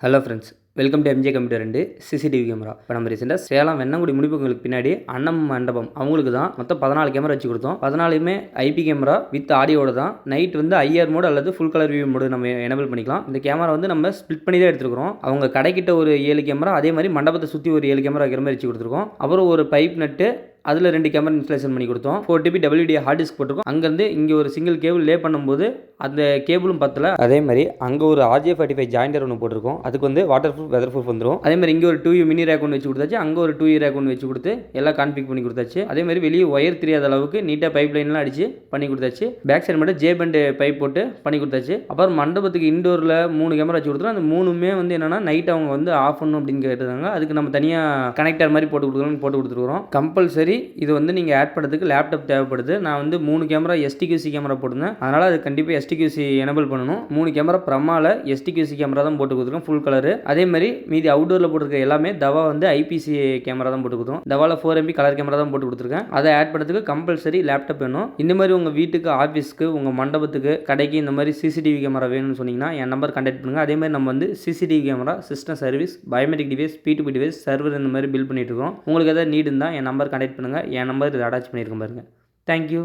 Hello friends, welcome to MJ computer and CCTV camera. இப்போ நம்ம ரீசெண்டாக சேலம் வெண்ணங்குடி முடிப்புகளுக்கு பின்னாடி அன்னம் மண்டபம் அவங்களுக்கு தான் மொத்தம் 14 கேமரா வச்சு கொடுத்தோம். 14மே ஐபி கேமரா வித் ஆடியோட தான். நைட் வந்து ஐஆர் மோட் அல்லது ஃபுல் கலர் வியூ மோடு நம்ம எனபிள் பண்ணிக்கலாம். இந்த கேமரா வந்து நம்ம ஸ்பிளிட் பண்ணி தான் எடுத்துருக்கோம். அவங்க கடைக்கிட்ட ஒரு 7 கேமரா, அதே மாதிரி மண்டபத்தை சுற்றி ஒரு 7 கேமரா வைக்கிற மாதிரி வச்சு கொடுத்துருக்கோம். அப்புறம் ஒரு பைப் நட்டு அதில் 2 கேமரா இன்ஸ்டலேஷன் பண்ணி கொடுத்தோம். 4 TB WD ஹார்ட் டிஸ்க் போட்டிருக்கோம். அங்கேருந்து இங்கே ஒரு சிங்கிள் கேபிள் லே பண்ணும்போது அந்த கேபிளும் பத்தல. அதே மாதிரி அங்கே ஒரு RJ45 ஜாயிண்டர் ஒன்று போட்டிருக்கோம். அதுக்கு வந்து வாட்டர் ப்ரூஃப் வெதர் ப்ரூஃப் வந்துடும். அதே மாதிரி இங்கே ஒரு 2U மினி ரேக் ஒன்று வச்சு கொடுத்தாச்சு. அங்கே ஒரு 2U ரேக் ஒன்று வச்சு கொடுத்து எல்லாம் கான்ஃபிக் பண்ணி கொடுத்தாச்சு. அதே மாதிரி வெளியே ஒயர் தெரியாத அளவுக்கு நீட்டாக பைப் லைன்லாம் அடிச்சு பண்ணி கொடுத்தாச்சு. பேக் சைடு மட்டும் ஜேபண்ட் பைப் போட்டு பண்ணி கொடுத்தாச்சு. அப்புறம் மண்டபத்துக்கு இண்டோரில் 3 கேமரா வச்சு கொடுத்துருவோம். அந்த 3மே வந்து என்னென்னா நைட் அவங்க வந்து ஆஃப் பண்ணணும் அப்படின்னு கேட்டுருந்தாங்க. அதுக்கு நம்ம தனியாக கனெக்டர் மாதிரி போட்டு கொடுத்துருக்குறோம். கம்பல்சரி இது வந்து நீங்கள் ஆட் பண்ணுறதுக்கு லேப்டாப் தேவைப்படுது. நான் வந்து 3 கேமரா STQC கேமரா போட்டிருந்தேன். அதனால் அது கண்டிப்பாக STQC எனபிள் பண்ணணும். 3 கேமரா பிரமால STQC கேமரா தான் போட்டு கொடுத்துருக்கோம் ஃபுல் கலரு. அதே மாதிரி மீதி அவுட்டோரில் போட்டிருக்க எல்லாமே தவா வந்து IPC கேமரா தான் போட்டு கொடுத்தோம். தவாவில் 4MP கலர் கேமரா தான் போட்டு கொடுத்துருக்கேன். அதை ஆட் பண்ணுறதுக்கு கம்பல்சரி லேப்டாப் வேணும். இந்த மாதிரி உங்கள் வீட்டுக்கு, ஆஃபீஸ்க்கு, உங்கள் மண்டபத்துக்கு, கடைக்கு இந்த மாதிரி CCTV கேமரா வேணும்னு சொன்னீங்கன்னா என் நம்பர் கான்டாக்ட் பண்ணுங்கள். அதே மாதிரி நம்ம வந்து CCTV camera, system service, biometric device, P2P device, server இந்த மாதிரி பில் பண்ணிட்டு இருக்கோம். உங்களுக்கு எதாவது நீட் இருந்தால் என் நம்பர் கான்டாக்ட் பண்ணுங்கள். என் நம்பர் இதை அட்டாச் பண்ணியிருக்கேன் பாருங்கள். தேங்க்யூ.